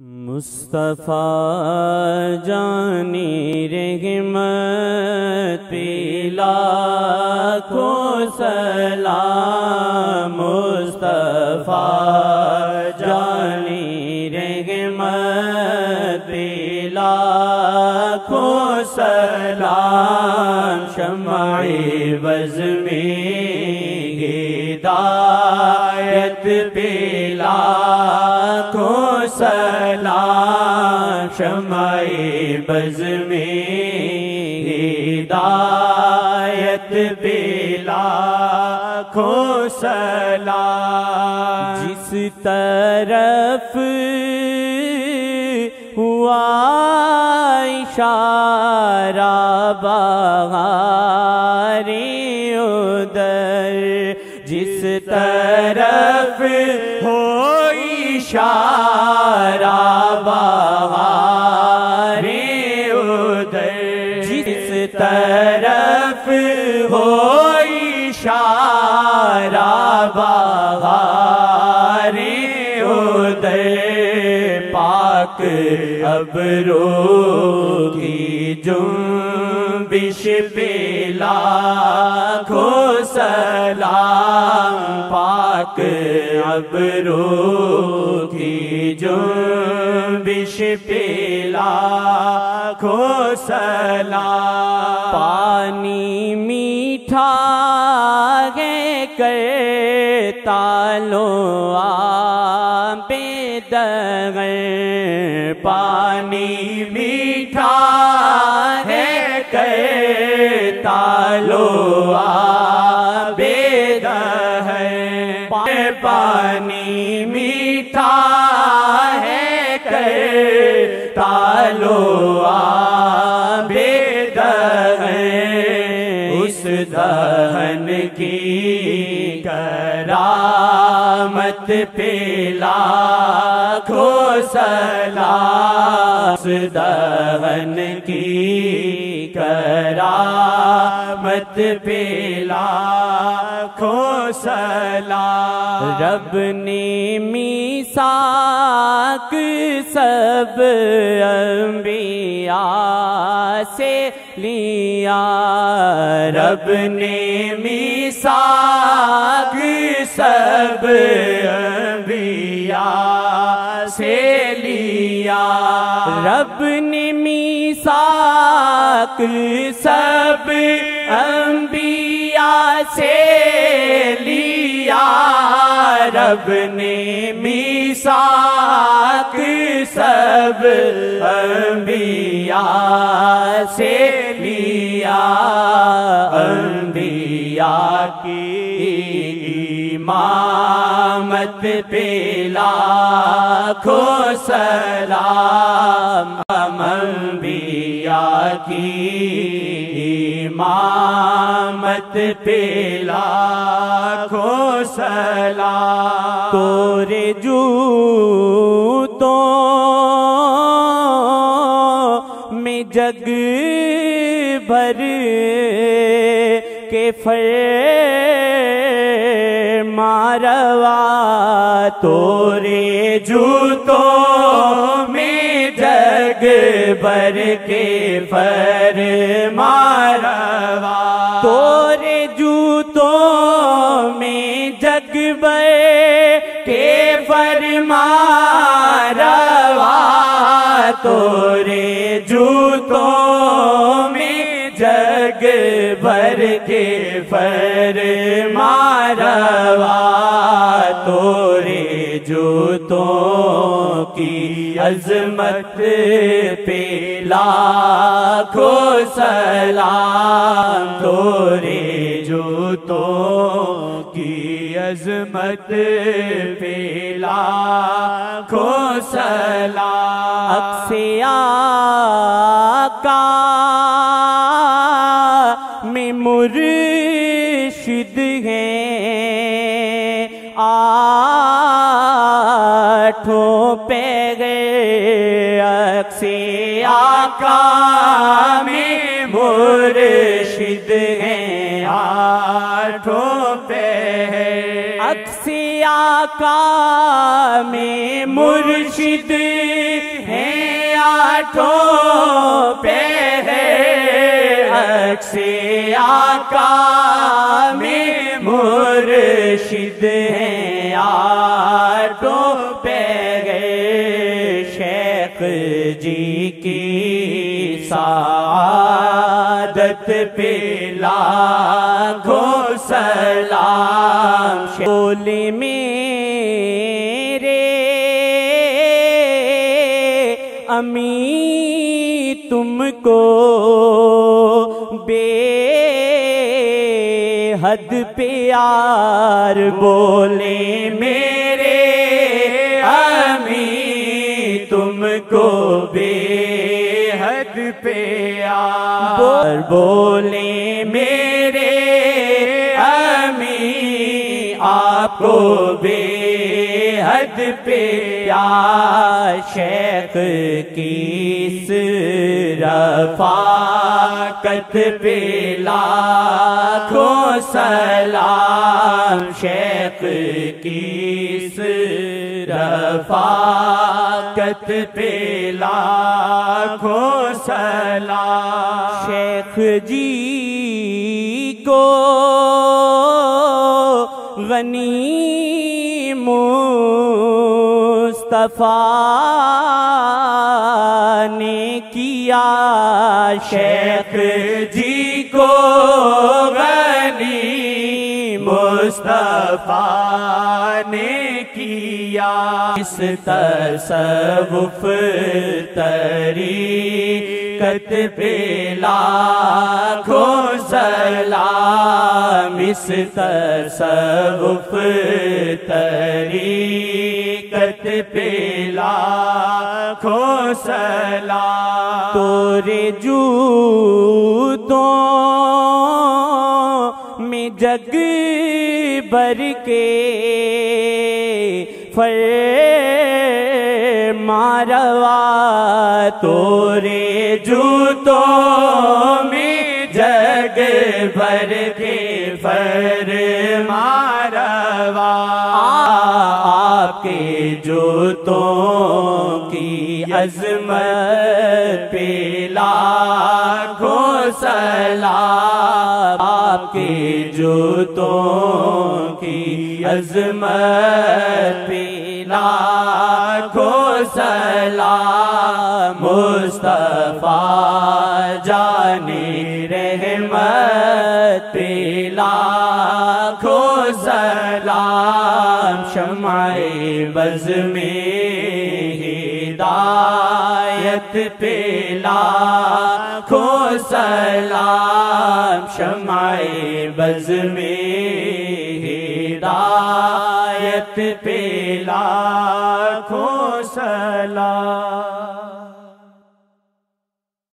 مصطفیٰ جانی رحمت پہ لاکھوں سلام، مصطفیٰ جانی رحمت پہ لاکھوں سلام، شمع بز میں ہدایت پہ لاکھوں سلام، شمع بز میں ہدایت پہ لاکھوں سلام، جس طرف ہوا اشارہ بہاری ادھر، جس طرف ہو اشارہ بہاری ادھر، جس طرف ہو اشارہ بہاری ادھر، پاک ابرو کی جنبش پہ لاکھوں سلام، پاک ابرو کی جنبش پہ لاکھوں سلام، پانی میٹھا ہے کرتا لو آب دغر، پانی میٹھا ہے کرتا لو آب دغر، پانی میٹھا ہے کرتا لو آب دغر، اس دہن کی کرامت پہ لاکھوں سلام، اس دہن کی کرامت پہ لاکھوں سلام، رب نے میثاق سب انبیاء سے لیا، رب نے میثاق سب انبیاء سے لیا، رب نے میثاق سب انبیاء سے لیا، رب نے میثاق سب انبیاء سے لیا، انبیاء کی امامت پہ لاکھوں سلام، انبیاء کی امامت پہ لاکھوں سلام، تورے جوتوں میں جگ بھر کے فرماروا، تورے جوتوں میں جگ بھر کے فرماروا، تورے جوتوں میں جگ بھر کے فرماروا، تورے جوتوں میں جگ بھر کے فرماروا، تورے جوتوں کی عظمت پہ لاکھوں سلام، تورے جوتوں کی عظمت پہ لاکھوں سلام، عکس آقا میں مرشد ہیں، آٹھوں پیغمبر، عکس آقا میں مرشد ہیں، آٹھوں پیغمبر، عکس آقا میں مرشد ہیں آٹھوں پہ ہے عکس آقا میں مرشد ہیں آٹھوں پہ گئے شیخ جی کی سعادت پہ لاکھوں سلام بولے میرے امی تم کو بے حد پیار بولے میرے امی تم کو بے حد پیار بولے میرے امی آپ کو بے حد پیار شیخ کی اس رفاقت پہ لاکھوں سلام شیخ کی اس رفاقت پہ لاکھوں سلام شیخ جی کو غنی مصطفیٰ نے کیا شیخ جی کو غنی مصطفیٰ نے کیا اس تصوف طریقت پہ لاکھوں سلام اس تصوف طریقت پہ لاکھوں سلام تورے جوتوں میں جگ بھر کے فرماروا تورے جوتوں میں جگ بھر کے فرماروا آپ کے جوتوں کی عظمت پہ لاکھوں سلام آپ کے جوتوں کی عظمت پہ لاکھوں سلام مصطفیٰ جان رحمت پہ لاکھوں سلام شمع بز میں ہدایت پہ لاکھوں سلام شمع بز میں ہدایت پہ لاکھوں سلام